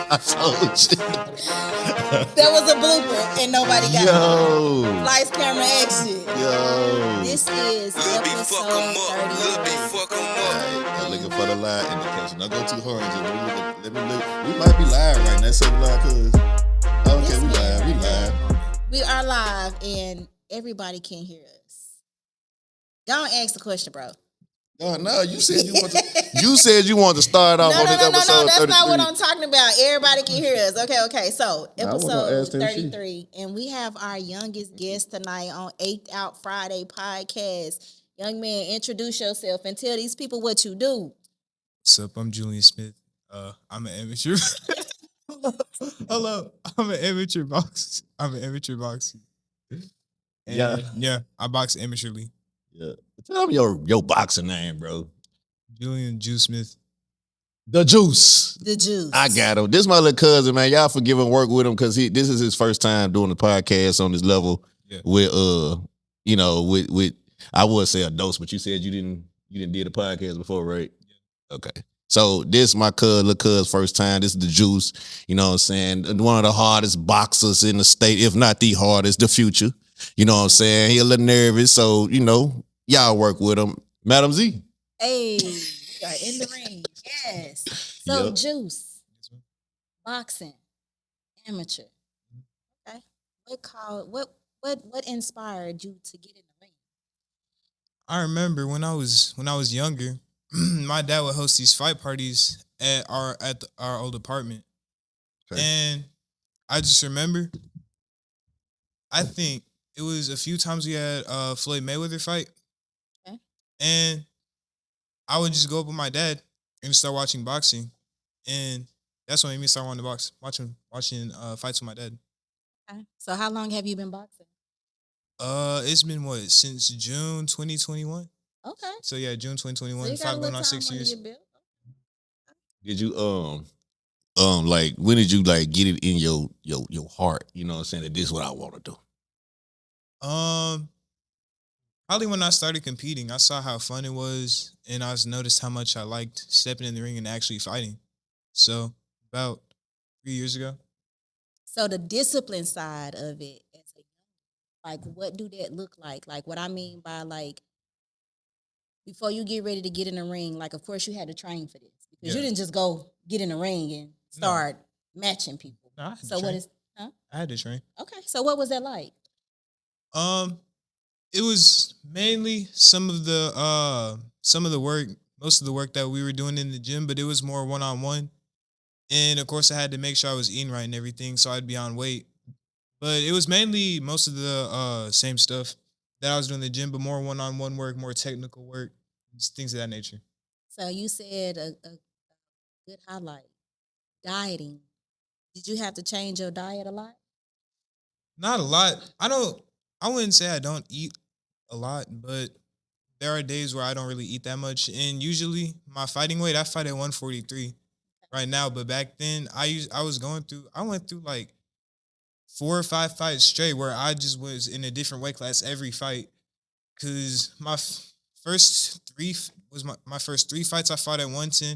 That was a blooper and nobody got it. Yo. Lights, camera, action. Yo. This is episode 30. Looking for the live indication. Don't go too hard. Just let me look. We might be live right now. So live, cause okay, we live. We are live, and everybody can hear us. Don't ask the question, bro. No, you said you want to. You said you want to start off on this episode. No, that's 33. not what I'm talking about. Everybody can hear us. Okay. So episode 33, and we have our youngest guest tonight on ApedOut Friday podcast. Young man, introduce yourself and tell these people what you do. What's up? I'm Julian Smith. I'm an amateur. Hello, I'm an amateur boxer. Yeah, I box amateurly. Yeah. Tell me your boxing name, bro. Julian Juice Smith. The Juice. I got him. This my little cousin, man. Y'all forgive him, work with him, because this is his first time doing the podcast on this level. Yeah. With with I would say a dose, but you said you didn't do the podcast before, right? Yeah. Okay. So this my little cuz first time. This is the Juice. You know what I'm saying? One of the hardest boxers in the state, if not the hardest, the future. You know what I'm saying? He a little nervous, so y'all work with him. Madam Z. Hey, we are in the ring. Yes. So yep. Juice. Boxing. Amateur. Okay. What inspired you to get in the ring? I remember when I was younger, my dad would host these fight parties at our old apartment. Okay. And I just remember, I think it was a few times we had Floyd Mayweather fight. Okay. And I would just go up with my dad and start watching boxing. And that's what made me start wanting to box, watching fights with my dad. Okay. So how long have you been boxing? It's been since June 2021. Okay. So yeah, June 2021. So going on 6 years. Did you like when did you like get it in your heart? You know what I'm saying, that this is what I want to do? Probably when I started competing, I saw how fun it was, and I noticed how much I liked stepping in the ring and actually fighting. So about 3 years ago. So the discipline side of it, like what do that look like? Like what I mean by like, before you get ready to get in the ring, like of course you had to train for this because you didn't just go get in the ring and start matching people. No, I had to train. Okay, so what was that like? It was mainly some of the work, most of the work that we were doing in the gym, but it was more one-on-one. And of course I had to make sure I was eating right and everything, so I'd be on weight. But it was mainly most of the same stuff that I was doing in the gym, but more one-on-one work, more technical work, things of that nature. So you said a good highlight, dieting. Did you have to change your diet a lot? Not a lot. I wouldn't say I don't eat a lot, but there are days where I don't really eat that much. And usually my fighting weight, I fight at 143 right now. But back then I went through like 4 or 5 fights straight where I just was in a different weight class every fight. Cause my first three fights I fought at 110.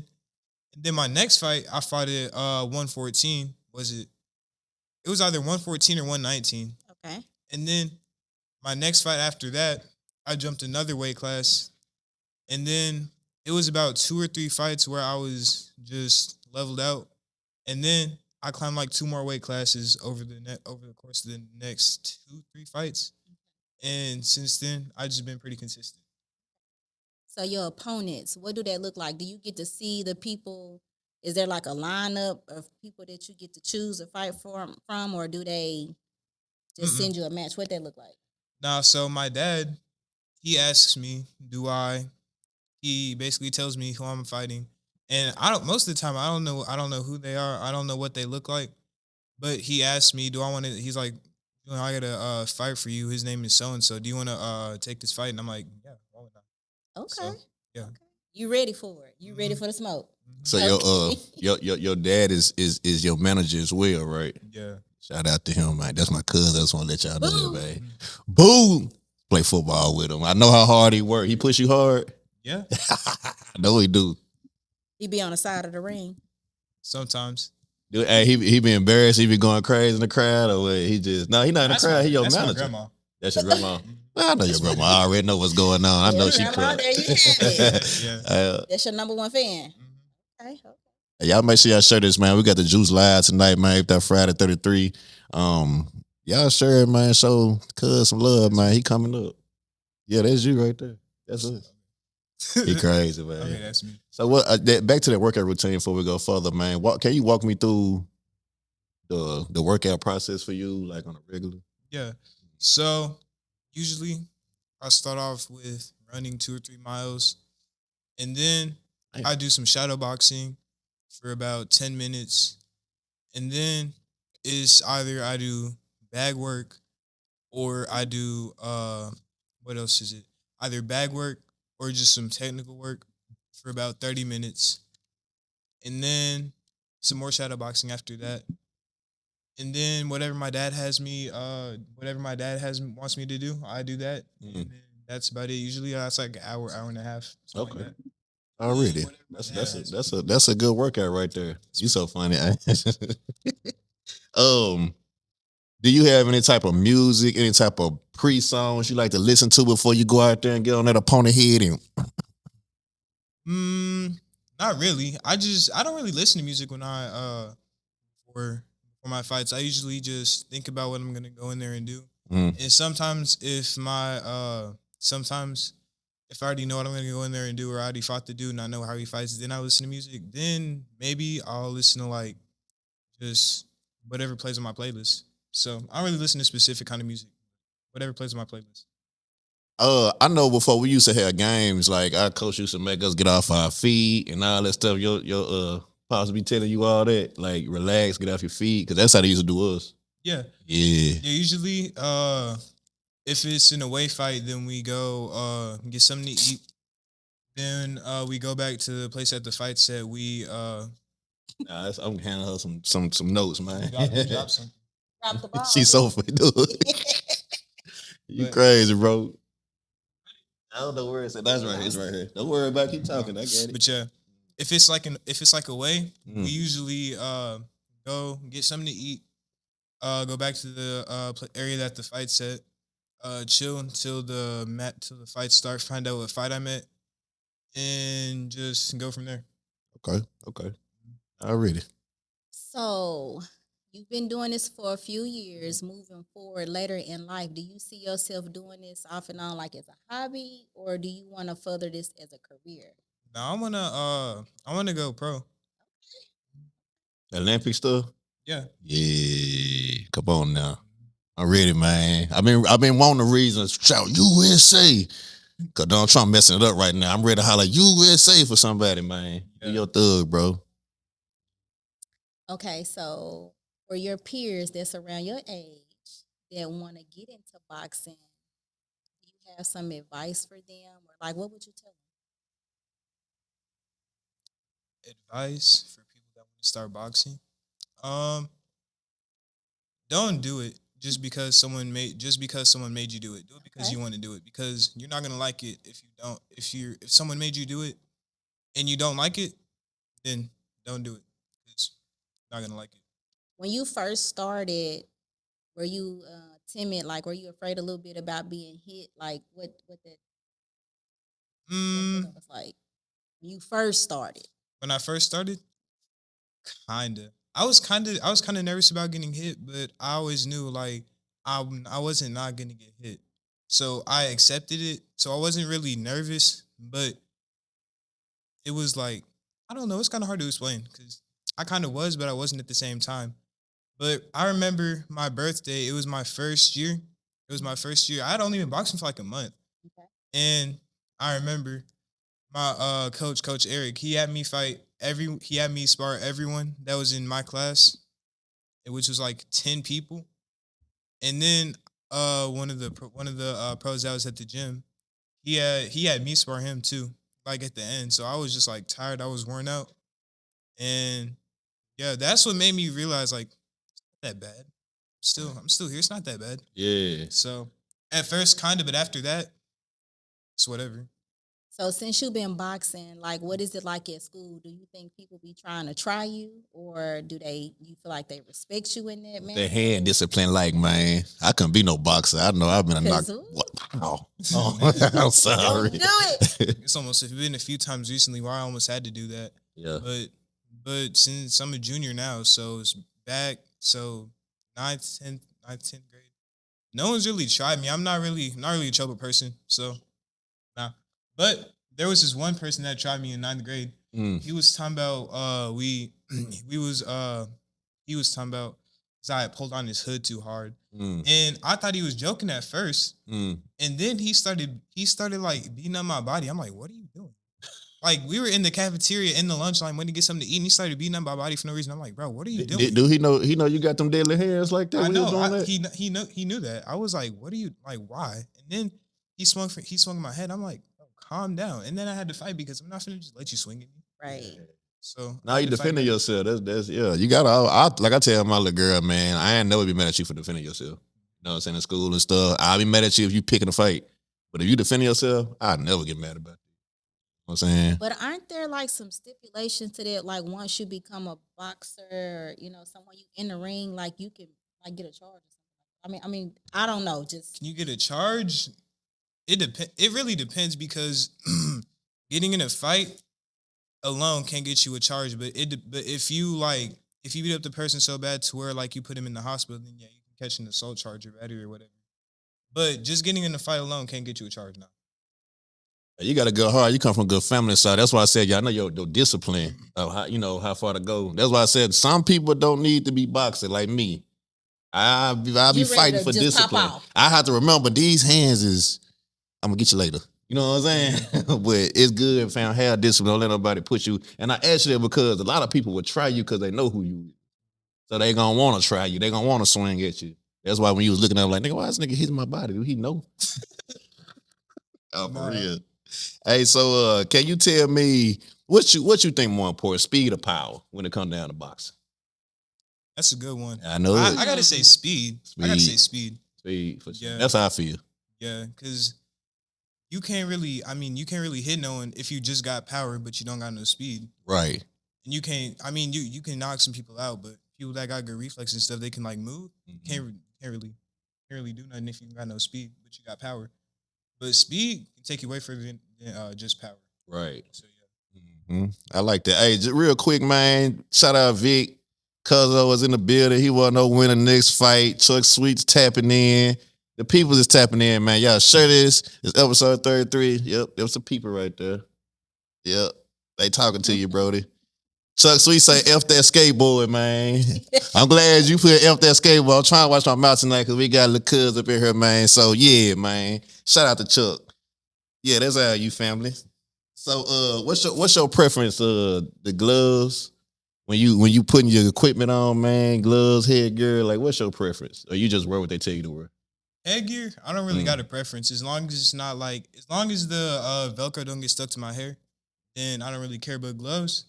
And then my next fight I fought at 114. It was either 114 or 119. Okay. And then my next fight after that, I jumped another weight class. And then it was about 2 or 3 fights where I was just leveled out. And then I climbed like 2 more weight classes over the course of the next 2-3 fights. And since then, I've just been pretty consistent. So your opponents, what do that look like? Do you get to see the people? Is there like a lineup of people that you get to choose to fight from, or do they just send you a match? What that look like? Nah, so my dad, he asks me, he basically tells me who I'm fighting. And most of the time I don't know who they are. I don't know what they look like. But he asked me, he's like, I got a fight for you. His name is so-and-so. Do you want to take this fight? And I'm like, yeah, why would not? Okay. So, yeah. Okay. You ready for it? You ready for the smoke? So your dad is your manager as well, right? Yeah. Shout out to him, man. That's my cousin. I just want to let y'all know that, man. Boo! Play football with him. I know how hard he work. He push you hard? Yeah. I know he do. He be on the side of the ring. Sometimes. Hey, he be embarrassed. He be going crazy in the crowd, or what? He just no. He not in the crowd. He your that's my manager. grandma. That's your grandma. Well, I know your That's what grandma. it I is. already know what's going on. I know Yeah, she grandma, cry. there you have it. Yeah. That's your number one fan. Mhm. Okay. Y'all make sure y'all share this, man. We got the Juice Live tonight, man. That Friday 33. Y'all share it, man. Show cuz some love, man. He coming up. Yeah, that's you right there. That's us. He crazy, man. Okay, that's me. So what? Back to that workout routine before we go further, man. Can you walk me through the workout process for you, like on a regular? Yeah. So usually I start off with running 2 or 3 miles, and then Damn. I do some shadow boxing for about 10 minutes. And then it's either I do bag work or I do what else is it? Either bag work or just some technical work for about 30 minutes. And then some more shadow boxing after that. And then whatever my dad has wants me to do, I do that. Mm. And then that's about it. Usually that's like an hour and a half. Something Okay. like that. Already. Whatever my dad has. That's a good workout right there. You so funny. um, do you have any type of music, any type of pre-songs you like to listen to before you go out there and get on that opponent head and Not really. I don't really listen to music when I for my fights. I usually just think about what I'm gonna go in there and do. Mm. And sometimes if I already know what I'm gonna go in there and do, or I already fought the dude and I know how he fights, then I listen to music. Then maybe I'll listen to like just whatever plays on my playlist. So I don't really listen to specific kind of music. Whatever plays on my playlist. I know before we used to have games, like our coach used to make us get off our feet and all that stuff. Your pops be telling you all that, like relax, get off your feet, because that's how they used to do us. Yeah. Yeah. Yeah, usually if it's an away fight, then we go get something to eat. Then we go back to the place at the fight set. We I'm handing her some notes, man. drop something. Drop the ball. She's so funny, dude. You But- crazy, bro. I don't know where it's at. That's right here. It's right here. Don't worry about it. Keep talking. I get it. But yeah, if it's like away, Mm. we usually go get something to eat. Go back to the area that the fight's at. Chill until the fight starts. Find out what fight I'm at, and just go from there. Okay. Already. So you've been doing this for a few years. Moving forward later in life, do you see yourself doing this off and on like as a hobby, or do you want to further this as a career? Now I wanna go pro. Olympic stuff? Yeah. Yeah. Come on now. I'm ready, man. I've been wanting the reasons shout USA. Cause Donald Trump messing it up right now. I'm ready to holler USA for somebody, man. Yeah. Do your thug, bro. Okay, so for your peers that's around your age that want to get into boxing, do you have some advice for them, or like what would you tell them? Advice for people that want to start boxing. Don't do it just because someone made you do it. Do it because Okay. you want to do it, because you're not gonna like it if you don't. If someone made you do it and you don't like it, then don't do it. It's not gonna like it. When you first started, were you timid? Like, were you afraid a little bit about being hit? Like, what that feeling was like when you first started? When I first started, I was kinda nervous about getting hit, but I always knew like I wasn't not gonna get hit. So I accepted it. So I wasn't really nervous, but it was like, I don't know, it's kind of hard to explain because I kind of was, but I wasn't at the same time. But I remember my birthday, it was my first year. It was my first year. I had only been boxing for like a month. Okay. And I remember my coach Eric, he had me spar everyone that was in my class, which was like 10 people. And then one of the pros that was at the gym, he had me spar him too, like at the end. So I was just like tired, I was worn out. And yeah, that's what made me realize like not that bad. I'm still here. It's not that bad. Yeah. So at first kind of, but after that, it's whatever. So since you've been boxing, like what is it like at school? Do you think people be trying to try you, or do you feel like they respect you in that manner? That hand discipline, like, man, I couldn't be no boxer. I know I've been a knock. 'Cause, ooh. Wow. Oh, I'm sorry. Don't do it. It's almost, it's been a few times recently where I almost had to do that. Yeah. But since I'm a junior now, so it's back. So ninth, 10th grade. No one's really tried me. I'm not really a trouble person. So nah. But there was this one person that tried me in 9th grade. Mm. He was talking about he was talking about because I had pulled on his hood too hard. And I thought he was joking at first. And then he started like beating up my body. I'm like, what are you doing? Like, we were in the cafeteria in the lunch line waiting to get something to eat, and he started beating up my body for no reason. I'm like, bro, what are you doing? Do he know you got them deadly hands like that? I when you was know. doing that? He knew that. I was like, what are you, like, why? And then he swung in my head. I'm like, oh, calm down. And then I had to fight because I'm not finna just let you swing at me. Right. So now you defending yourself. That's yeah. You gotta. Like I tell my little girl, man, I ain't never be mad at you for defending yourself. You know what I'm saying? In school and stuff, I'll be mad at you if you picking a fight. But if you defend yourself, I'd never get mad about it. You know what I'm saying? But aren't there like some stipulations to that? Like once you become a boxer, or, someone you in the ring, like you can like get a charge or something. I mean, I don't know. Just can you get a charge? It really depends because getting in a fight alone can't get you a charge. But if you beat up the person so bad to where like you put him in the hospital, then yeah, you can catch an assault charge or battery or whatever. But just getting in a fight alone can't get you a charge now. You got to go hard. You come from a good family, so that's why I said, y'all know your discipline of how far to go. That's why I said some people don't need to be boxing like me. I'll be fighting for discipline. I have to remember these hands is I'm gonna get you later. You know what I'm saying? But it's good, fam. Have discipline. Don't let nobody push you. And I ask you that because a lot of people will try you because they know who you is. So they gonna want to try you. They gonna want to swing at you. That's why when you was looking at him like, nigga, why this nigga hitting my body? Do he know? Oh, for real. Hey, so can you tell me what you think more important, speed or power, when it comes down to boxing? That's a good one. I know. I gotta say speed. I gotta say speed. Speed. For sure. Yeah. That's how I feel. Yeah, because you can't really hit no one if you just got power, but you don't got no speed. Right. And you can't. I mean, you can knock some people out, but people that got good reflexes and stuff, they can like move. Can't really do nothing if you got no speed, but you got power. But speed can take you way further than just power. Right. So yeah. I like that. Hey, just real quick, man. Shout out Vic. Cuzzo was in the building. He wasn't no winning next fight. Chuck Sweet's tapping in. The people is tapping in, man. Y'all share this. It's episode 33. Yep, there was some people right there. Yep. They talking to you, Brody. Chuck Sweet say F that skateboard, man. I'm glad you put F that skateboard. I'm trying to watch my mouth tonight because we got little cuz up in here, man. So yeah, man. Shout out to Chuck. Yeah, that's how you family. So what's your preference? The gloves? When you putting your equipment on, man, gloves, headgear, like what's your preference? Or you just wear what they tell you to wear? Headgear, I don't really got a preference. As long as it's not like, as long as the Velcro don't get stuck to my hair, then I don't really care about gloves.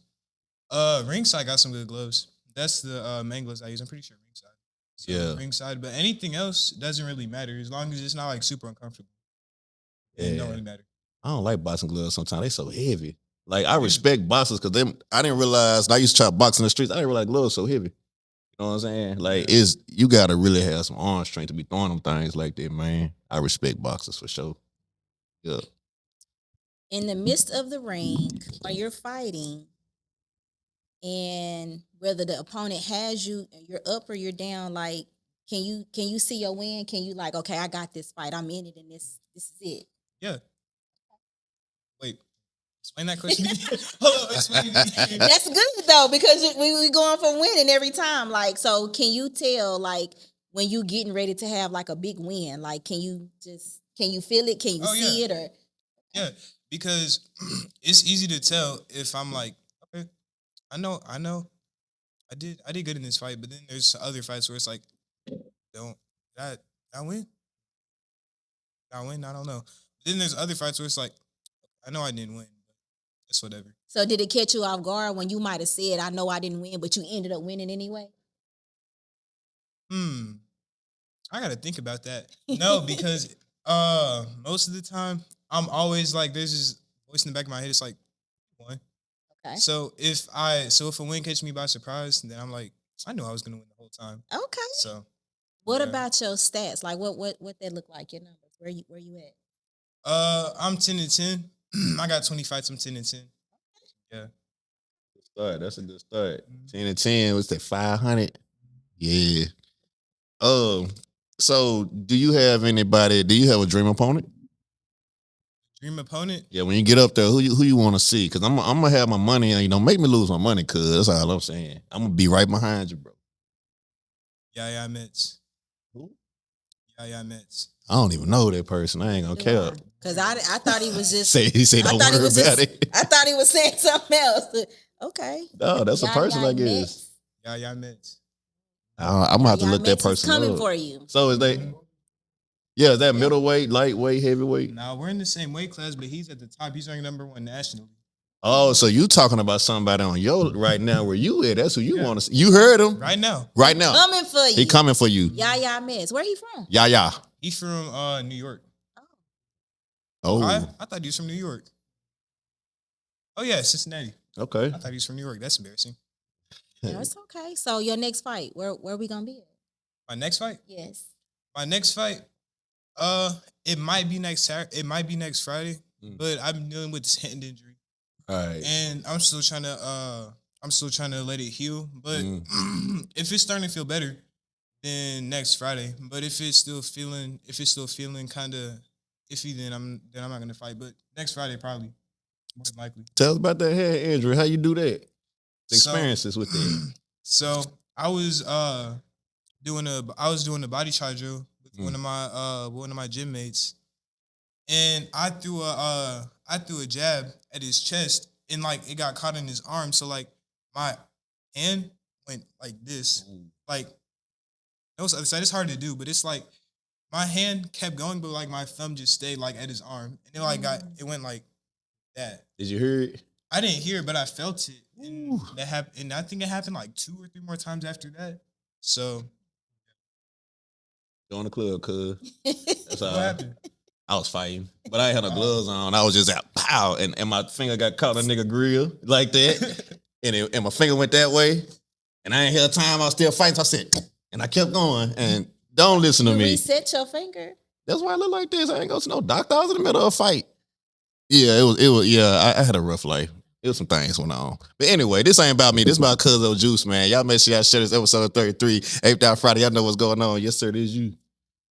Ringside got some good gloves. That's the main gloves I use. I'm pretty sure Ringside. So Yeah. Ringside, but anything else doesn't really matter as long as it's not like super uncomfortable. It don't really matter. I don't like boxing gloves sometimes. They so heavy. Like I respect boxers because I didn't realize I used to try to box in the streets. I didn't realize gloves so heavy. You know what I'm saying? Like you gotta really have some arm strength to be throwing them things like that, man. I respect boxers for sure. Yeah. in the midst of the ring, while you're fighting, and whether the opponent has you, you're up or you're down, like can you see your win? Can you like, okay, I got this fight, I'm in it, and this is it? Yeah. Wait, explain that question again. Hold on, explain it again. That's good though, because we going for winning every time. Like, so can you tell like when you getting ready to have like a big win? Like, can you feel it? Can you see it? Or yeah, because it's easy to tell if I'm like, okay, I know, I did good in this fight, but then there's other fights where it's like, did I win? Did I win? I don't know. Then there's other fights where it's like, I know I didn't win, but it's whatever. So did it catch you off guard when you might have said, I know I didn't win, but you ended up winning anyway? I gotta think about that. No, because most of the time I'm always like, there's this voice in the back of my head, it's like one. Okay. So if a win catch me by surprise, then I'm like, I knew I was gonna win the whole time. Okay. So What yeah. about your stats? Like what that look like? Your numbers? Where you at? I'm 10-10. I got 20 fights. I'm 10-10. Yeah. Start. That's a good start. Mhm. 10-10. What's that? 500. Yeah. So do you have anybody? Do you have a dream opponent? Dream opponent? Yeah, when you get up there, who you want to see? Because I'm gonna have my money, and make me lose my money. Cause that's all I'm saying. I'm gonna be right behind you, bro. Yeah, Mets. Who? Yeah, Mets. I don't even know that person. I ain't gonna care. Because I thought he was just He said don't worry about it. I thought he was saying something else. Okay. No, that's a person, I guess. Yeah, Mets. I'm gonna have to look that Mets is person coming up. for you. So is they? Yeah, is that middleweight, lightweight, heavyweight? Nah, we're in the same weight class, but he's at the top. He's ranked number 1 nationally. Oh, so you talking about somebody on your right now where you at? That's who you want to see. You heard him Right now. Right now. Coming for you. He coming for you. Yeah, Mets. Where he from? Yeah. He from New York. Oh, I thought he was from New York. Oh yeah, Cincinnati. okay. I thought he was from New York. That's embarrassing. No, it's okay. So your next fight, where we gonna be at? My next fight? Yes. My next fight, it might be next Saturday. It might be next Friday, but I'm dealing with this hand injury, All right. and I'm still trying to let it heal. But if it's starting to feel better, then next Friday. But if it's still feeling kind of iffy, then I'm not gonna fight. But next Friday probably, more than likely. Tell us about that head injury. How you do that? The experiences with that. So I was doing a body charge drill with one of my gym mates, and I threw a jab at his chest, and like it got caught in his arm. So like my hand went like this, like no, it's hard to do, but it's like my hand kept going, but like my thumb just stayed like at his arm, and it went like that. Did you hear it? I didn't hear it, but I felt it, and that happened. And I think it happened like 2 or 3 more times after that. So, Go in the club, cuz. That's all. what happened? I was fighting, but I ain't had no gloves on. I was just out, pow, and my finger got caught in a nigga grill like that, and my finger went that way, and I ain't had time. I was still fighting. So I said, and I kept going. And don't listen to You me. reset your finger. That's why I look like this. I ain't go to no doctor. I was in the middle of a fight. Yeah, it was. Yeah, I had a rough life. It was some things went on. But anyway, this ain't about me. This about Cuzzo Juice, man. Y'all make sure y'all share this episode 33, ApedOut Friday. Y'all know what's going on. Yes, sir, it is you.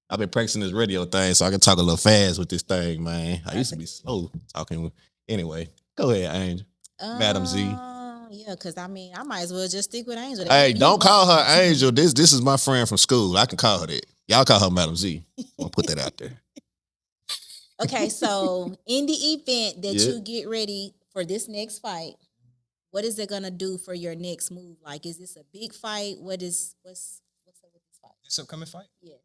I've been practicing this radio thing so I can talk a little fast with this thing, man. I used to be slow talking. Anyway, go ahead, Angel. Madam Z. Yeah, because I mean, I might as well just stick with Angel. Hey, don't call her Angel. This is my friend from school. I can call her that. Y'all call her Madam Z. I'll put that out there. Okay, so in the event that you get ready for this next fight, what is it gonna do for your next move? Like, is this a big fight? What's up with this fight? This upcoming fight? Yes.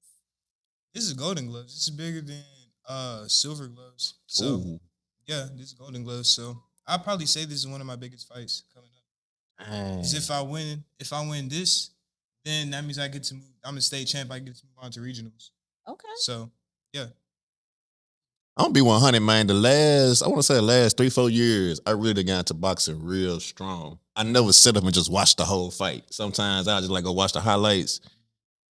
This is Golden Gloves. This is bigger than Silver Gloves. So yeah, this is Golden Gloves. So I'll probably say this is one of my biggest fights coming up. Because if I win this, then that means I get to move. I'm a state champ. I get to move on to regionals. Okay. So yeah. I'm gonna be 100, man. The last 3-4 years, I really got into boxing real strong. I never sit up and just watch the whole fight. Sometimes I just like go watch the highlights.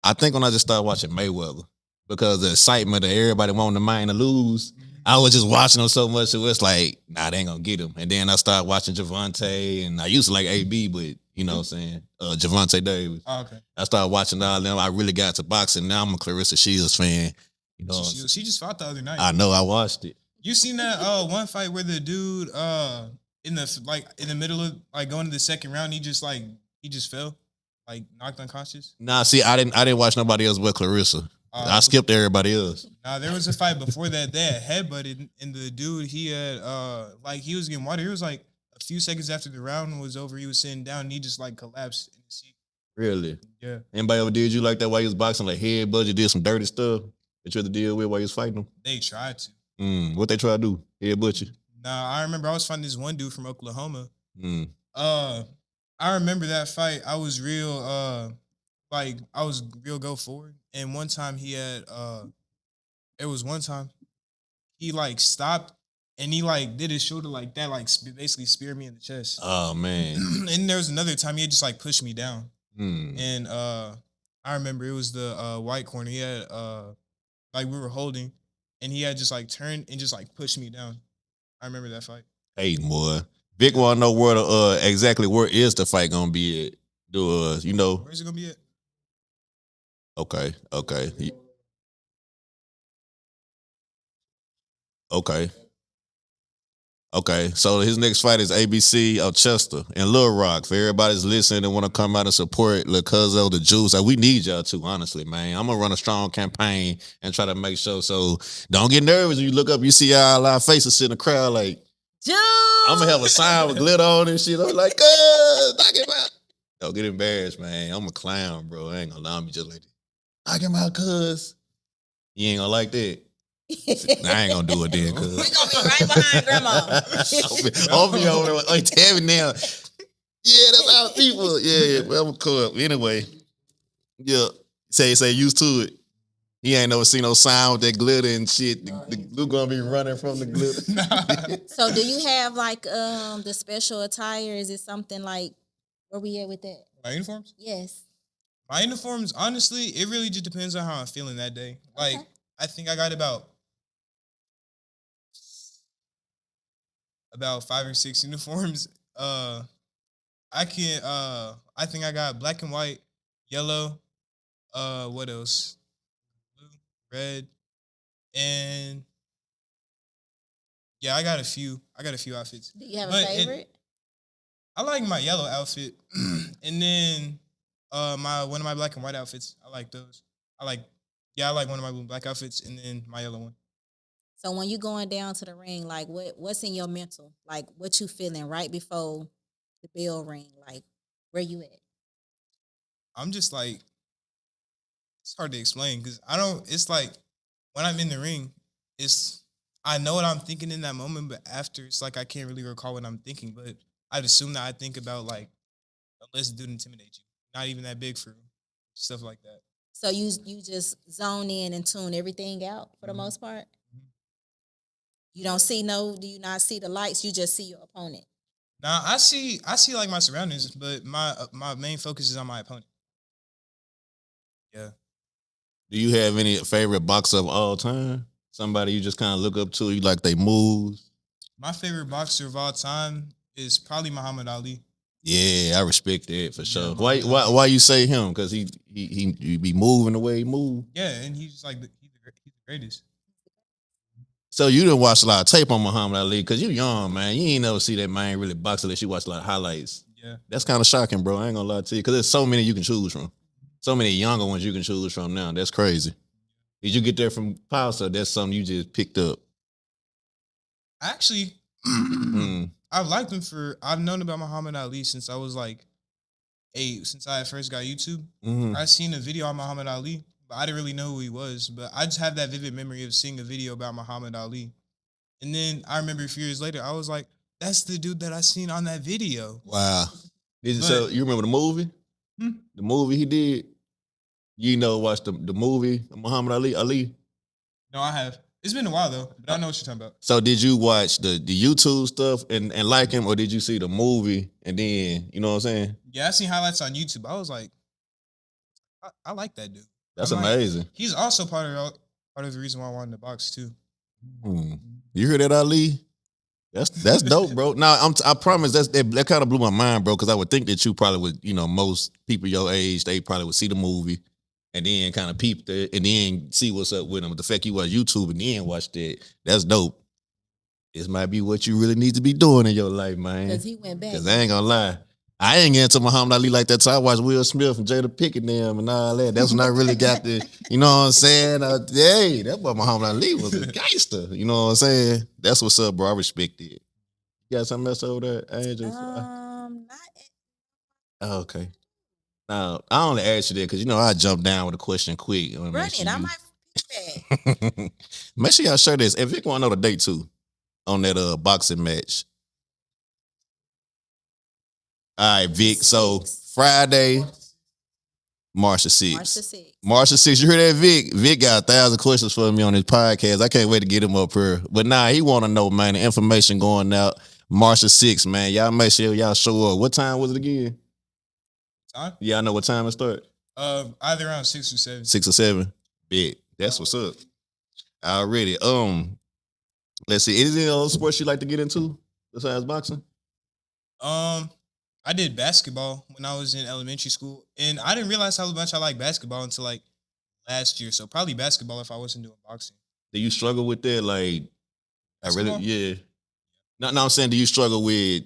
I think when I just started watching Mayweather, because the excitement of everybody wanting the man to lose, I was just watching him so much, it was like, nah, they ain't gonna get him. And then I started watching Javante, and I used to like AB, but you know what I'm saying, Javante Davis. Oh, okay. I started watching all them. I really got to boxing. Now I'm a Clarissa Shields fan. You know, she just fought the other night. I know. I watched it. You seen that one fight where the dude in the middle of like going to the second round, he just fell, like knocked unconscious? Nah, see, I didn't watch nobody else but Clarissa. I skipped everybody else. Nah, there was a fight before that. They had headbutted, and the dude he had he was getting water. He was like a few seconds after the round was over, he was sitting down and he just like collapsed in the seat. Really? Yeah. Anybody ever did you like that while you was boxing? Like head budget, did some dirty stuff that you had to deal with while you was fighting them? They tried to. What they try to do? Head butcher? Nah, I remember I was fighting this one dude from Oklahoma. I remember that fight. I was real go forward. And one time he had he like stopped and he like did his shoulder like that, like basically speared me in the chest. Oh man. And there was another time he had just like pushed me down, Hmm. and I remember it was the white corner. He had like we were holding, and he had just like turned and just like pushed me down. I remember that fight. Hey, boy. Vic wanna know where exactly where is the fight gonna be at? Do you know? Where's it gonna be at? Okay. Okay. Okay, so his next fight is ABC of Chester and Little Rock. For everybody's listening and want to come out and support Lil Cuzzo, the Juice, we need y'all too, honestly, man. I'm gonna run a strong campaign and try to make sure. So don't get nervous when you look up, you see all our faces in the crowd. Like, Juice! I'm gonna have a sign with glitter on and shit. I'm like, knock him out. Don't get embarrassed, man. I'm a clown, bro. I ain't gonna lie me just like that. Knock him out, cuz. You ain't gonna like that. I ain't gonna do it then, cuz. We gonna be right behind grandma. I'll be over there like Tammy now. Yeah, that's our people. Yeah, well, I'm cool. Anyway, yeah. Say used to it. He ain't never seen no sign with that glitter and shit. The glue gonna be running from the glitter. So do you have like the special attire? Is it something like where we at with that? My uniforms? Yes. My uniforms, honestly, it really just depends on how I'm feeling that day. Like, Okay. I think I got about 5 or 6 uniforms. I think I got black and white, yellow, what else? Blue, red, and yeah, I got a few outfits. Do you have But a favorite? I like my yellow outfit. And then one of my black and white outfits. I like those. I like one of my black outfits and then my yellow one. So when you going down to the ring, like what's in your mental? Like what you feeling right before the bell ring? Like where you at? I'm just like, it's hard to explain because I don't. It's like when I'm in the ring, I know what I'm thinking in that moment, but after it's like I can't really recall what I'm thinking. But I'd assume that I think about like, unless dude intimidate you, not even that big for real. Stuff like that. So you just zone in and tune everything out for the most part? You don't see do you not see the lights? You just see your opponent. Now I see like my surroundings, but my main focus is on my opponent. Yeah. Do you have any favorite boxer of all time? Somebody you just kind of look up to, you like they moves? My favorite boxer of all time is probably Muhammad Ali. Yeah, I respect that for sure. Yeah, Why you say him? Because he be moving the way he move. Yeah, and he's just like he's the greatest. So you didn't watch a lot of tape on Muhammad Ali because you young, man. You ain't never see that man really box unless you watch a lot of highlights. Yeah. That's kind of shocking, bro. I ain't gonna lie to you because there's so many you can choose from. So many younger ones you can choose from now. That's crazy. Did you get there from Pulse or that's something you just picked up? Actually, I've known about Muhammad Ali since I was like 8, since I first got YouTube. I seen a video on Muhammad Ali, but I didn't really know who he was. But I just have that vivid memory of seeing a video about Muhammad Ali. And then I remember a few years later, I was like, that's the dude that I seen on that video. Wow. So you remember the movie? The movie he did? You watch the movie Muhammad Ali? No, I have. It's been a while though, but I know what you're talking about. So did you watch the YouTube stuff and like him, or did you see the movie and then, you know what I'm saying? Yeah, I seen highlights on YouTube. I was like, I like that dude. That's amazing. He's also part of the reason why I wanted to box too. You hear that, Ali? That's dope, bro. Now I promise that kind of blew my mind, bro, because I would think that you probably would, most people your age, they probably would see the movie and then kind of peep it and then see what's up with them. But the fact you watch YouTube and then watch that's dope. This might be what you really need to be doing in your life, man. Because he went back. Because I ain't gonna lie. I ain't get into Muhammad Ali like that, so I watched Will Smith and Jada Pinkett them and all that. That's when I really got you know what I'm saying? Hey, that boy Muhammad Ali was a gangster. You know what I'm saying? That's what's up, bro. I respect it. You got something else over there, Angel? Not Okay. Now, I only asked you that because, I jumped down with a question quick. run it. I might pick back. Make sure y'all share this. If Vic want to know the date, too, on that boxing match. All right, Vic. So, Friday, March the 6th. March the 6th. March the 6th. You heard that, Vic? Vic got 1,000 questions for me on his podcast. I can't wait to get him up here. But nah, he want to know, man, the information going out March the 6th, man. Y'all make sure y'all show up. What time was it again? Time? Yeah, I know what time it start. Either around 6 or 7. 6 or 7. Big. That's what's up. Already. Let's see. Is there any other sports you like to get into besides boxing? I did basketball when I was in elementary school, and I didn't realize how much I like basketball until like last year. So probably basketball if I wasn't doing boxing. Do you struggle with that? Like, Basketball? yeah. No, I'm saying, do you struggle with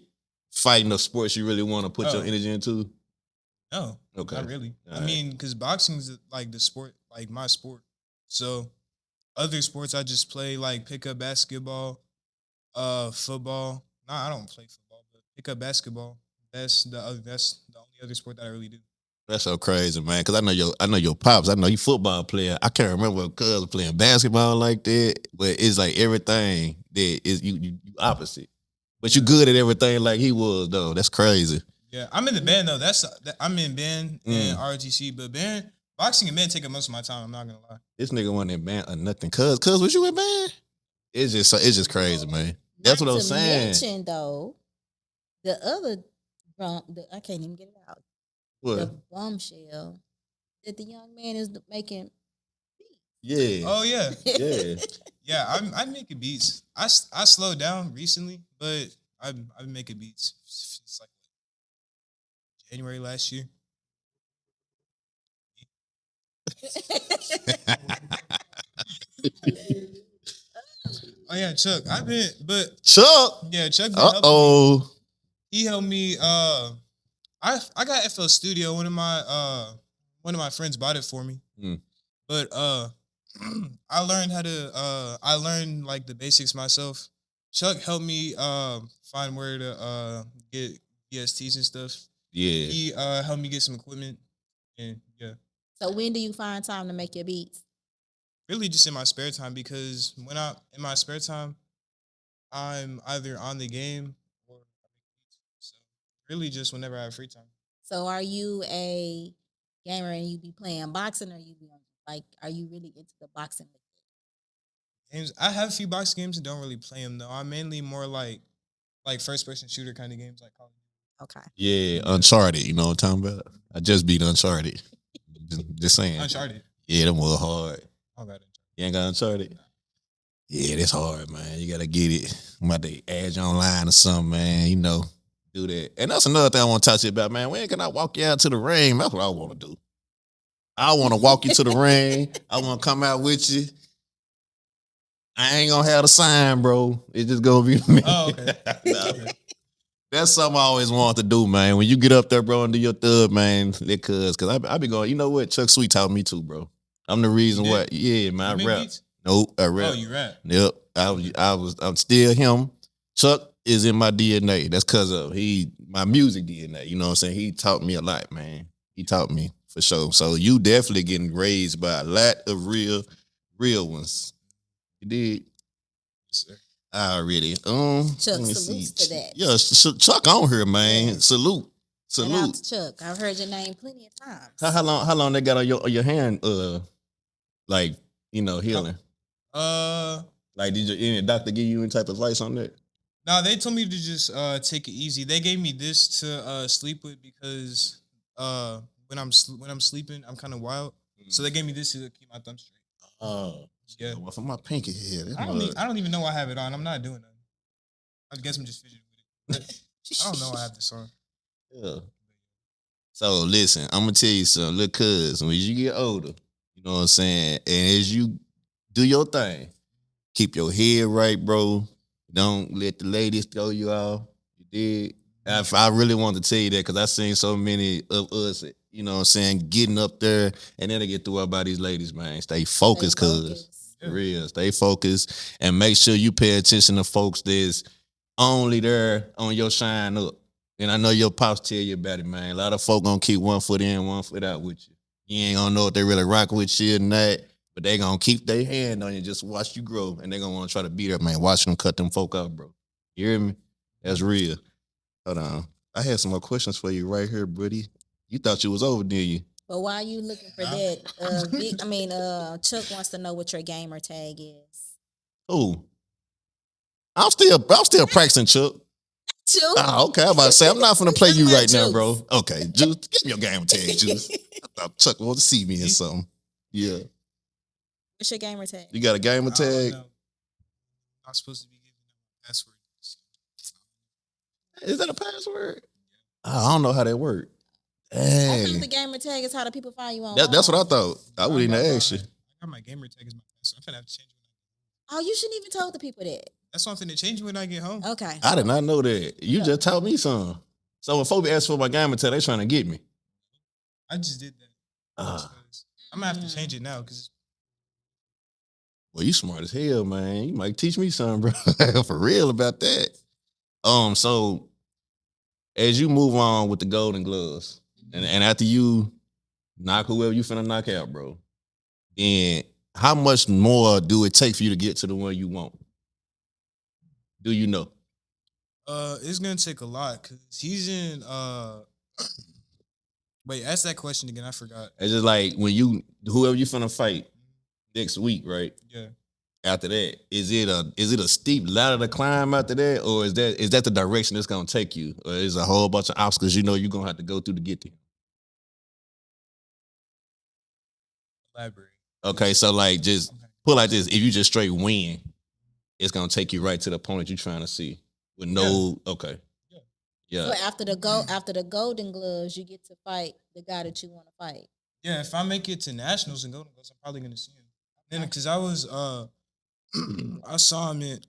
fighting the sports you really want to put your energy into? No, Okay. not really. All I right. mean, because boxing's like the sport, like my sport. So other sports I just play, like pick up basketball, football. Nah, I don't play football, but pick up basketball. That's the only other sport that I really do. That's so crazy, man. Cause I know your pops. I know you football player. I can't remember cuz playing basketball like that, but it's like everything that is you opposite. But you good at everything like he was though. That's crazy. Yeah, I'm in the band though. I'm in band and ROTC, but band boxing and band take up most of my time. I'm not gonna lie. This nigga wasn't in band or nothing. Cuz was you in band? It's just crazy, man. That's what I'm saying. Mention though, the other I can't even get it out. What? The bombshell that the young man is making. Yeah. Oh yeah, Yeah. yeah. I'm making beats. I slowed down recently, but I've been making beats. It's like January last year. Oh yeah, Chuck. Chuck. Yeah, Chuck. Been helping me. Uh-oh. He helped me. I got FL Studio. One of my friends bought it for me. But I learned how to. I learned like the basics myself. Chuck helped me find where to get VSTs and stuff. Yeah. He helped me get some equipment, and yeah. So when do you find time to make your beats? Really, just in my spare time, because when in my spare time, I'm either on the game or so really just whenever I have free time. So are you a gamer and you be playing boxing, or you be like, are you really into the boxing? Games. I have a few boxing games and don't really play them though. I'm mainly more like first person shooter kind of games like Call of Duty. Okay. Yeah, Uncharted. You know what I'm talking about? I just beat Uncharted. just saying. Uncharted. Yeah, them was hard. I got Uncharted. You ain't got Uncharted? Yeah, that's hard, man. You gotta get it. I'm about to add you online or something, man. You know, do that. And that's another thing I want to talk to you about, man. When can I walk you out to the ring? That's what I want to do. I want to walk you to the ring. I want to come out with you. I ain't gonna have the sign, bro. It's just gonna be me. Oh, okay. Nah. That's something I always want to do, man. When you get up there, bro, and do your thug, man, because I be going, you know what? Chuck Sweet taught me too, bro. I'm the reason why. Yeah, man, I rap. Beats? Nope, I rap. Oh, you rap? Yep, I'm still him. Chuck is in my DNA. That's because of my music DNA. You know what I'm saying? He taught me a lot, man. He taught me for sure. So you definitely getting raised by a lot of real ones. You did. Yes, sir. Already. Chuck, let me salutes see. to that. Yeah, Chuck on here, man. Yeah. Salute. Shout out to Chuck. I've heard your name plenty of times. How long they got on your hand? Like, you know, healing. Like, did any doctor give you any type of advice on that? No, they told me to just take it easy. They gave me this to sleep with because when I'm sleeping, I'm kind of wild. So they gave me this to keep my thumb straight. Oh, yeah. Well, for my pinky here, I don't even know I have it on. I'm not doing that. I guess I'm just fidgeting with it. But I don't know I have this on. Yeah. So listen, I'm gonna tell you something, little cuz, when you get older, you know what I'm saying, and as you do your thing, keep your head right, bro. Don't let the ladies throw you off. You did. I really want to tell you that because I seen so many of us, you know what I'm saying, getting up there and then they get through by these ladies, man. Stay focused, cuz. Real. Stay focused and make sure you pay attention to folks that's only there on your shine up. And I know your pops tell you about it, man. A lot of folk gonna keep one foot in, one foot out with you. You ain't gonna know if they really rock with you or not, but they gonna keep their hand on you, just watch you grow, and they gonna wanna try to beat up, man. Watch them cut them folk out, bro. You hear me? That's real. Hold on. I had some more questions for you right here, buddy. You thought you was over, didn't you? But while you looking for Nah. that, Chuck wants to know what your gamer tag is. Ooh, I'm still practicing, Chuck. Juice. Oh, okay. I'm about to say I'm not gonna play you Talking right about now, Juice. bro. Okay, Juice, give me your game tag, Juice. I thought Chuck wanted to see me in something. Yeah, What's your gamer tag? you got a gamer I don't tag? know. I'm supposed to be giving them a password. Is that a password? I don't know how that works. I thought Dang, the gamer tag is how the people find you online. that's what I thought. I wouldn't even ask you. I got my gamer tag as my password. I'm finna have to change it. Oh, you shouldn't even told the people that. That's why I'm finna change it when I get home. Okay. I did not know that. You just taught me something. So when folks ask for my gamer tag, they trying to get me. I just did that. I'm gonna have to change it now because Well, you smart as hell, man. You might teach me something, bro. For real about that. So as you move on with the Golden Gloves, and after you knock whoever you finna knock out, bro, then how much more do it take for you to get to the one you want? Do you know? it's gonna take a lot because he's in wait, ask that question again. I forgot. It's just like when whoever you finna fight next week, right? Yeah. After that, is it a steep ladder to climb after that, or is that the direction it's gonna take you, or is a whole bunch of obstacles you know you're gonna have to go through to get there? Elaborate. Okay, so like just put like this: if you just straight win, it's gonna take you right to the opponent you're trying to see with no. Okay, yeah. So after the Golden Gloves, you get to fight the guy that you want to fight. Yeah, if I make it to nationals and Golden Gloves, I'm probably gonna see him. Then because I was I saw him at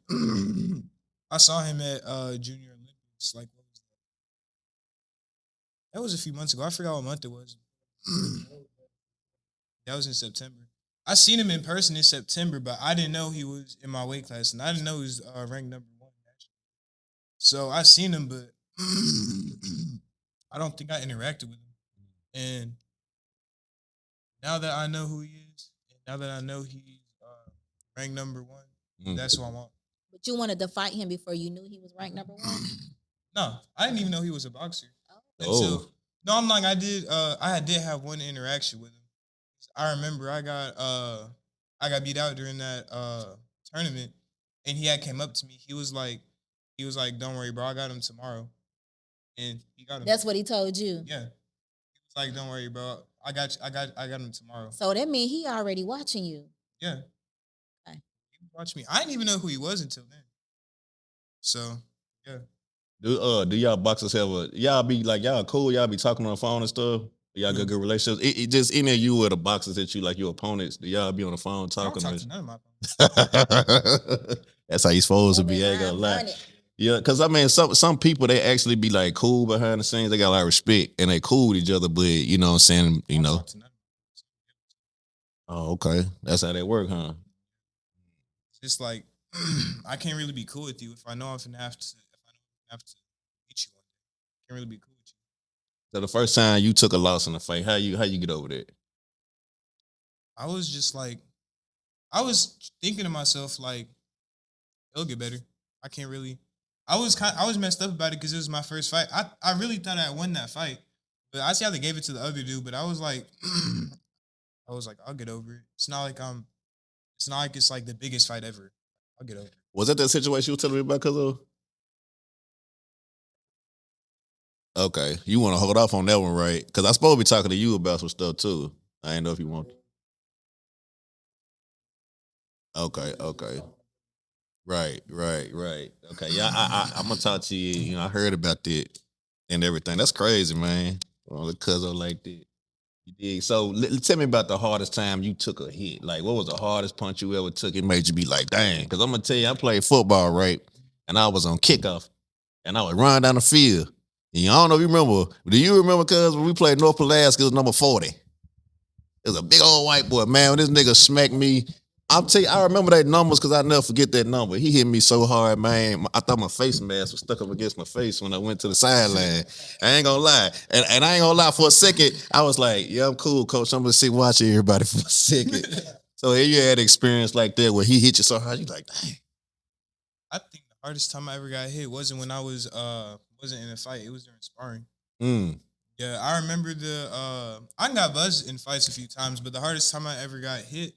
Junior Olympics. Like what was that? That was a few months ago. I forgot what month it was. That was in September. I seen him in person in September, but I didn't know he was in my weight class, and I didn't know he was ranked number 1. So I seen him, but I don't think I interacted with him. And now that I know who he is, and now that I know he's ranked number 1, that's who I want. But you wanted to fight him before you knew he was ranked number 1? No, I didn't even know he was a boxer. Oh. No, I'm like I did have one interaction with him. I remember I got beat out during that tournament, and he had came up to me. He was like, "Don't worry, bro. I got him tomorrow." And he got him. That's what he told you. Yeah. He was like, "Don't worry, bro. I got him tomorrow." So that means he already watching you. Yeah. Okay. He watched me. I didn't even know who he was until then. So yeah. Do y'all boxers have y'all be like y'all cool? Y'all be talking on the phone and stuff? Y'all got good relationships? It just any of you or the boxers that you like your opponents, do y'all be on the phone I don't talking? talk to none of my opponents. That's how you supposed to be. I ain't gonna lie. Yeah, because I mean, some people they actually be like cool behind the scenes. They got a lot of respect and they cool with each other. But you know what I'm saying? You know. Oh, okay. That's how they work, huh? It's like I can't really be cool with you if I know I'm gonna have to beat you one day. I can't really be cool with you. So the first time you took a loss in a fight, how you get over that? I was just like, I was thinking to myself like, it'll get better. I can't really. I was messed up about it because it was my first fight. I really thought I won that fight, but I see how they gave it to the other dude. But I was like, I'll get over it. It's not like it's like the biggest fight ever. I'll get over it. Was that situation you were telling me about, Cuzzo? Okay, you want to hold off on that one, right? Because I'm supposed to be talking to you about some stuff too. I didn't know if you want. Okay. Right. Okay, yeah, I'm gonna talk to you. You know, I heard about that and everything. That's crazy, man. Well, the Cuzzo like that. You dig? So tell me about the hardest time you took a hit. Like, what was the hardest punch you ever took? It made you be like, dang. Because I'm gonna tell you, I played football, right? And I was on kickoff, and I would run down the field. And I don't know if you remember. Do you remember, cuz when we played North Pulaski, it was number 40. It was a big old white boy, man. When this nigga smacked me, I'll tell you, I remember that numbers because I never forget that number. He hit me so hard, man. I thought my face mask was stuck up against my face when I went to the sideline. I ain't gonna lie. And I ain't gonna lie, for a second, I was like, yeah, I'm cool, coach. I'm gonna sit watching everybody for a second. So here you had an experience like that where he hit you so hard, you like, dang. I think the hardest time I ever got hit wasn't when I wasn't in a fight. It was during sparring. Yeah, I remember I got buzzed in fights a few times, but the hardest time I ever got hit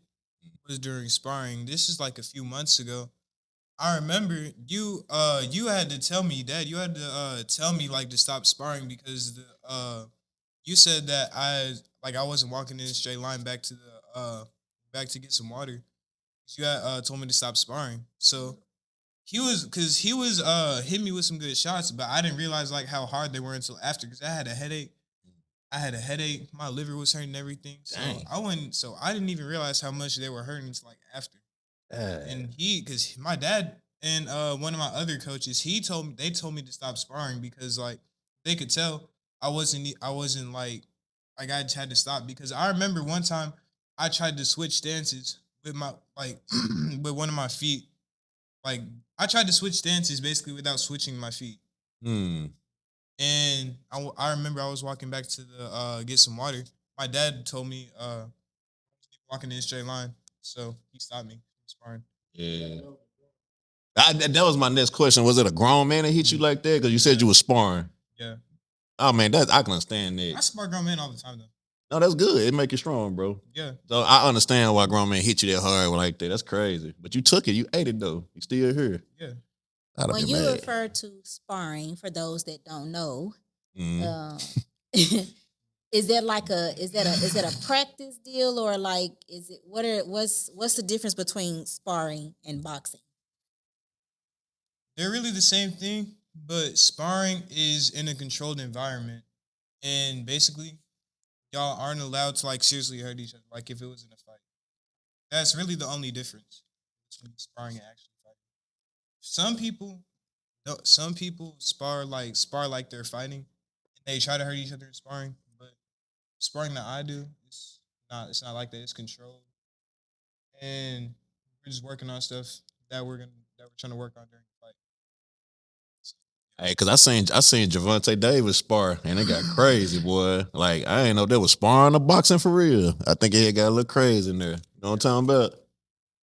was during sparring. This is like a few months ago. I remember you had to tell me, Dad, you had to tell me like to stop sparring because you said that I wasn't walking in a straight line back to get some water. You had told me to stop sparring. So he was hitting me with some good shots, but I didn't realize like how hard they were until after because I had a headache. I had a headache. My liver was hurting and everything. So Dang. I didn't even realize how much they were hurting until like after. And because my dad and one of my other coaches, they told me to stop sparring because like they could tell I wasn't like I just had to stop because I remember one time I tried to switch stances with my like with one of my feet. Like I tried to switch stances basically without switching my feet. Hmm. And I remember I was walking back to the get some water. My dad told me walking in a straight line, so he stopped me from sparring. Yeah. That was my next question. Was it a grown man that hit you like that? Because you said you was sparring. Yeah, Oh man, that I can understand I that. spar grown men all the time though. No, that's good. It make you strong, bro. Yeah, So I understand why grown man hit you that hard like that. That's crazy. But you took it. You ate it though. You still here. yeah. I'd have When been you mad. refer to sparring, for those that don't know, Mhm. is that a practice deal or like is it what's the difference between sparring and boxing? They're really the same thing, but sparring is in a controlled environment, and basically, y'all aren't allowed to like seriously hurt each other. Like if it was in a fight, that's really the only difference between sparring and actually fighting. Some people, no, some people spar like they're fighting. They try to hurt each other in sparring, but sparring that I do, it's not like that. It's controlled, and we're just working on stuff that we're trying to work on during the fight. Hey, cause I seen Javante Davis spar and it got crazy, boy. Like I ain't know they was sparring or boxing for real. I think it got a little crazy in there. You know what I'm talking about?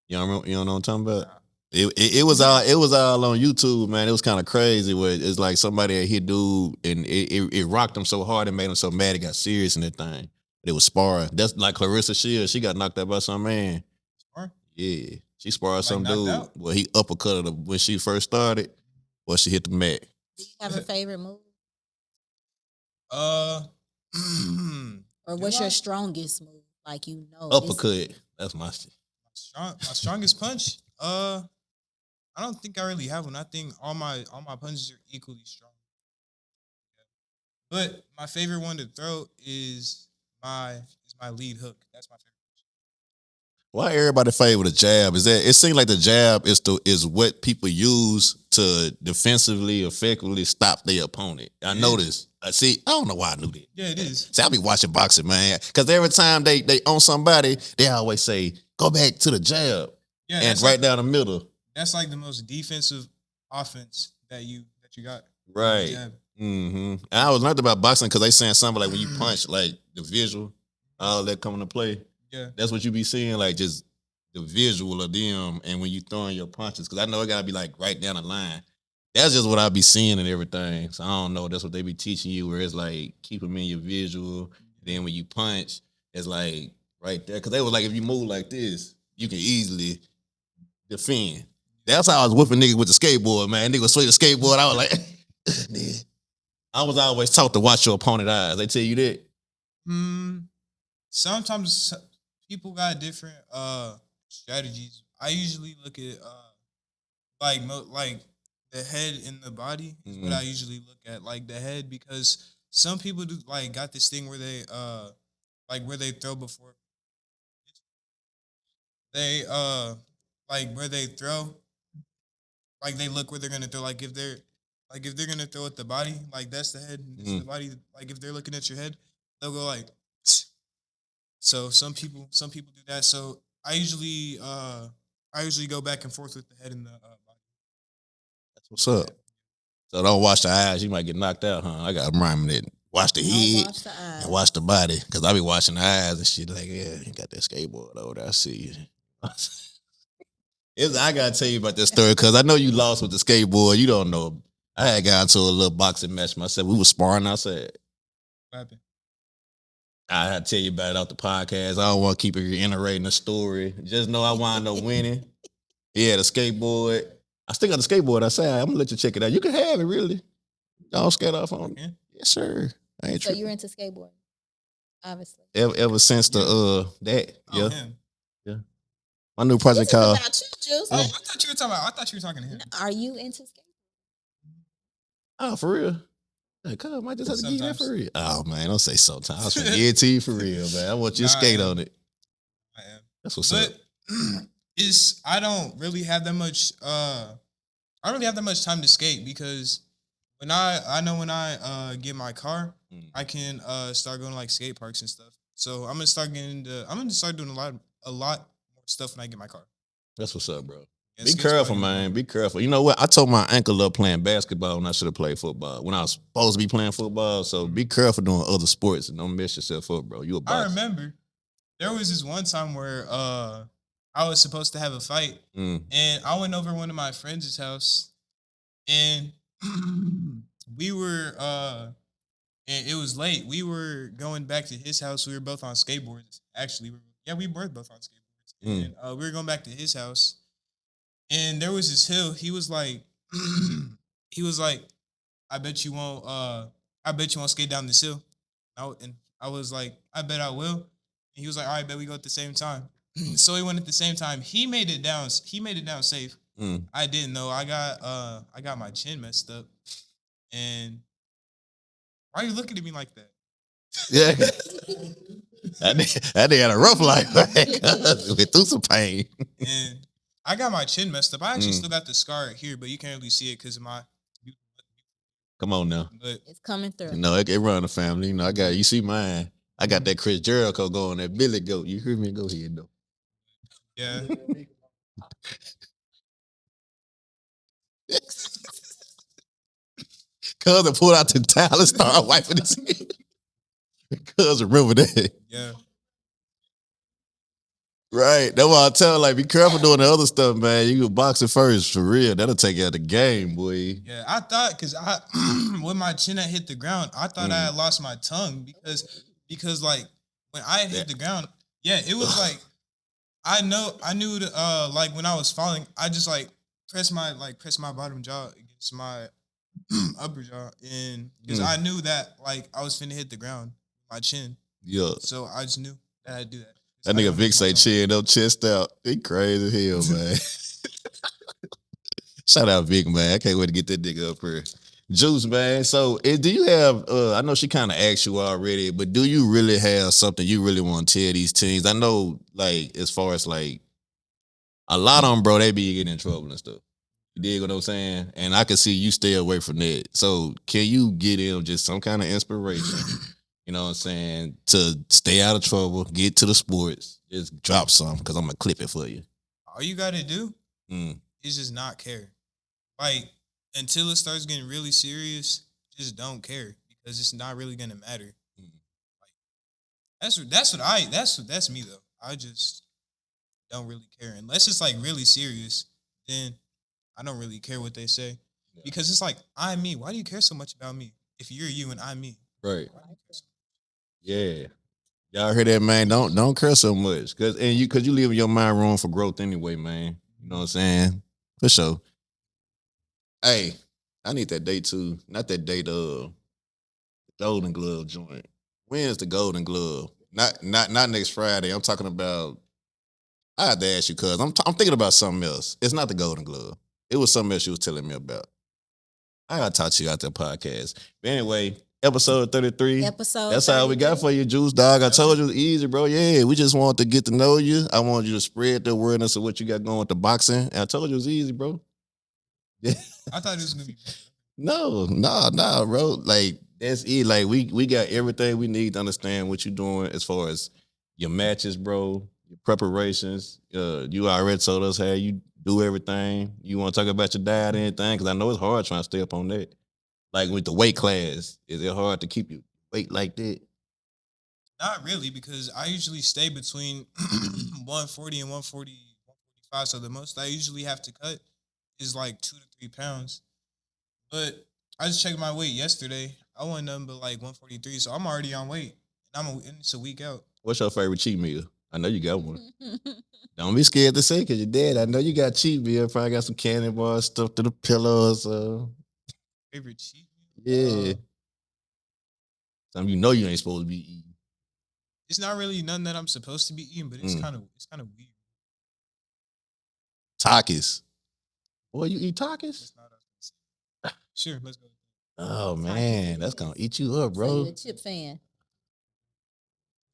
You don't know what I'm talking about? It was all on YouTube, man. It was kind of crazy. Where it's like somebody that hit dude and it rocked him so hard and made him so mad it got serious in that thing. It was sparring. That's like Clarissa Shields. She got knocked out by some man. Sparring? Yeah, she sparred Like some knocked dude. out? Well, he uppercutted her when she first started. Well, she hit the mat. Do you have a favorite move? Uh, Or what's your strongest move? Like Uppercut. That's my shit. my strongest punch. I don't think I really have one. I think all my punches are equally strong. But my favorite one to throw is my lead hook. That's my favorite. Why everybody favor the jab? Is that it seems like the jab is what people use to defensively, effectively stop their opponent. I noticed. I see. I don't know why I knew that. Yeah, it is. See, I be watching boxing, man. Because every time they on somebody, they always say, "Go back to the jab," Yeah, and that's right like, down the middle. that's like the most defensive offense that you got. Right. Jab. Mm-hmm. And I was learned about boxing because they saying something like when you punch, like the visual, all that coming to play. Yeah. That's what you be seeing, like just the visual of them, and when you throwing your punches, because I know it gotta be like right down the line. That's just what I be seeing and everything. So I don't know. That's what they be teaching you, where it's like keep them in your visual. Then when you punch, it's like right there, because they was like if you move like this, you can easily defend. That's how I was whooping niggas with the skateboard, man. Nigga was swing the skateboard. I was like, I was always taught to watch your opponent's eyes. They tell you that. Sometimes people got different strategies. I usually look at like the head and the body is what I usually look at. Like the head, because some people do like got this thing where they like where they throw before they like where they throw, like they look where they're gonna throw. Like if they're gonna throw at the body, like that's the head, and this is the body. Like if they're looking at your head, they'll go like. So some people do that. So I usually go back and forth with the head and the body. That's what's up. So don't watch the eyes. You might get knocked out, huh? I got to remind me that. Watch the head Watch the eyes. and watch the body. Because I be watching the eyes and shit like, yeah, you got that skateboard over there. I see you. I got to tell you about that story because I know you lost with the skateboard. You don't know. I had got into a little boxing match myself. We was sparring outside. What happened? I had to tell you about it off the podcast. I don't want to keep reiterating the story. Just know I wound up winning. Yeah, the skateboard. I still got the skateboard outside. I'm gonna let you check it out. You can have it, really. Don't skate off on it. Okay. Yes, sir. I ain't So tripping. you're into skateboarding, obviously. Ever since the that, Oh, yeah. him. My new This project is called about you, Juice. Oh, I thought you were talking about. I thought you were talking to him. Are you into skateboarding? Oh, for real. Hey, come on, might just have to give you that for Sometimes. real. Oh man, don't say sometimes. I was gonna give it to you for real, man. I want you to Nah, skate I am. on it. I am. That's what's up. But I don't really have that much I don't really have that much time to skate because when I get my car, I can start going to like skate parks and stuff. So I'm gonna start doing a lot more stuff when I get my car. That's what's up, bro. Yeah, Be skate's careful, probably man. Be careful. You know what? I told my ankle up playing basketball when I should have played football. When I was supposed to be playing football. So be careful doing other sports and don't mess yourself up, bro. You a I boxer. remember there was this one time where I was supposed to have a fight and I went over one of my friends' house and we were and it was late. We were going back to his house. We were both on skateboards. Actually, we were both on skateboards. And we were going back to his house. And there was this hill. He was like, I bet you won't skate down this hill. And I was like, I bet I will. And he was like, all right, bet we go at the same time. So we went at the same time. He made it down safe. I didn't know. I got my chin messed up. And why are you looking at me like that? Yeah. that nigga had a rough life. Went through some pain. And I got my chin messed up. I actually still got the scar here, but you can't really see it because of my. Come on now. But It's coming through. You know, it run the family. You know, you see mine. I got that Chris Jericho going, that Billy Goat. You hear me? Go ahead, though. yeah, Cousin pulled out the towel and started wiping his head. Cousin, remember that. yeah. Right. That's why I tell like, be careful doing the other stuff, man. You can box it first, for real. That'll take you out of the game, boy. Yeah, I thought because when my chin had hit the ground, I thought I had lost my tongue because like when I had hit the ground, it was like I knew like when I was falling, I just like press my bottom jaw against my upper jaw, and because I knew that like I was finna hit the ground, my chin. Yeah. So I just knew that I had to do that. That nigga Vic say chin, no chest out. He crazy as hell, man. Shout out Vic, man. I can't wait to get that nigga up here. Juice, man. So do you have, I know she kind of asked you already, but do you really have something you really want to tell these teens? I know, like, as far as like, a lot of them, bro, they be getting in trouble and stuff. You dig what I'm saying? And I can see you stay away from that. So can you get them just some kind of inspiration? You know what I'm saying? To stay out of trouble, get to the sports, just drop some because I'm going to clip it for you. All you got to do is just not care. Like, until it starts getting really serious, just don't care because it's not really going to matter. Like, that's me, though. I just don't really care. Unless it's, like, really serious, then I don't really care what they say. Yeah. Because it's like, I'm me. Why do you care so much about me if you're you and I'm me? Right. Yeah. Y'all hear that, man? Don't care so much. Cause you leaving your mind room for growth anyway, man. You know what I'm saying? For sure. Hey, I need that date too. Not that date, Golden Glove joint. When's the Golden Glove? Not next Friday. I'm talking about. I have to ask you, cuz I'm thinking about something else. It's not the Golden Glove. It was something else you was telling me about. I gotta talk to you out the podcast. But anyway, episode 33. That's all we got for you, Juice Dog. I told you it was easy, bro. Yeah, we just want to get to know you. I want you to spread the awareness of what you got going with the boxing. And I told you it was easy, bro. Yeah. I thought it was gonna be. No, bro. Like that's it. Like we got everything we need to understand what you're doing as far as your matches, bro. Your preparations. You already told us how you do everything. You want to talk about your diet or anything? Because I know it's hard trying to stay up on that. Like with the weight class, is it hard to keep your weight like that? Not really, because I usually stay between 140 and 145. So the most I usually have to cut is like 2 to 3 pounds. But I just checked my weight yesterday. I want nothing but like 143. So I'm already on weight. And it's a week out. What's your favorite cheat meal? I know you got one. Don't be scared to say because you're dead. I know you got cheat meal. Probably got some candy bars stuffed to the pillows. Favorite cheat meal? Yeah. Something you know you ain't supposed to be eating. It's not really none that I'm supposed to be eating, but it's kind of weird. Takis. Boy, you eat Takis? Sure, let's go. Oh man, that's gonna eat you up, So bro. you a chip fan?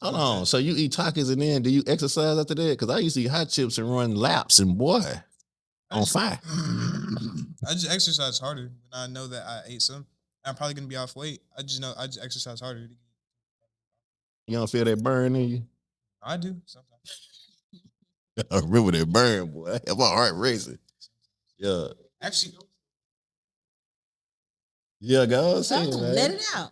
Hold on. So you eat Takis and then do you exercise after that? Because I used to eat hot chips and run laps and boy, on fire. I just exercise harder when I know that I ate some. I'm probably gonna be off weight. I just exercise harder. You don't feel that burn in you? I do sometimes. I remember that burn, boy. My heart racing. Yeah. Actually, Yeah, go say it, Oh, man. let it out.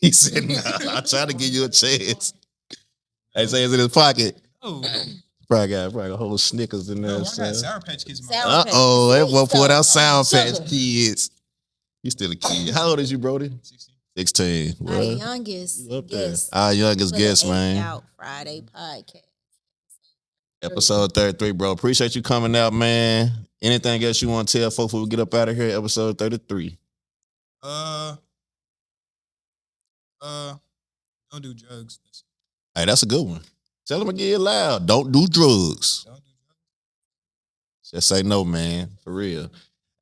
He said, nah, I'm trying to give you a chance. Hey, say it's in his pocket. oh, Probably got a whole Snickers in there. no, I got Sour Patch Kids in my Sour mouth. Uh-oh, that boy pulled out Sour Sugar. Patch Kids. You still a kid. How old is you, Brody? 16. Our Well, youngest you up there. guest. Our youngest for the guest, man. ApedOut Friday podcast. Episode 33, bro. Appreciate you coming out, man. Anything else you want to tell folks before we get up out of here? Episode 33. Don't do drugs. Hey, that's a good one. Tell them again loud. Don't do drugs. Don't do drugs. Just say no, man. For real.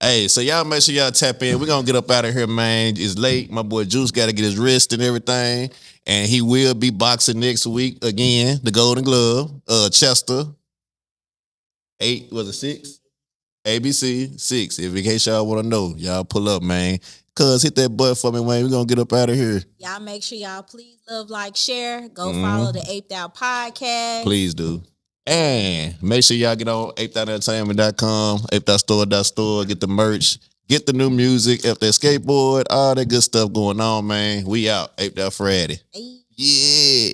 Hey, so y'all make sure y'all tap in. We're going to get up out of here, man. It's late. My boy Juice got to get his wrist and everything. And he will be boxing next week again. The Golden Glove. Chester. 8, was it 6? ABC 6. If in case y'all want to know, y'all pull up, man. Cuz hit that butt for me, Wayne. We're going to get up out of here. Y'all make sure y'all please love, like, share. Go follow the ApedOut podcast. Please do. And make sure y'all get on apedoutentertainment.com, apedoutsstore.store, get the merch, get the new music, up that skateboard, all that good stuff going on, man. We out. ApedOut Friday. Hey. Yeah.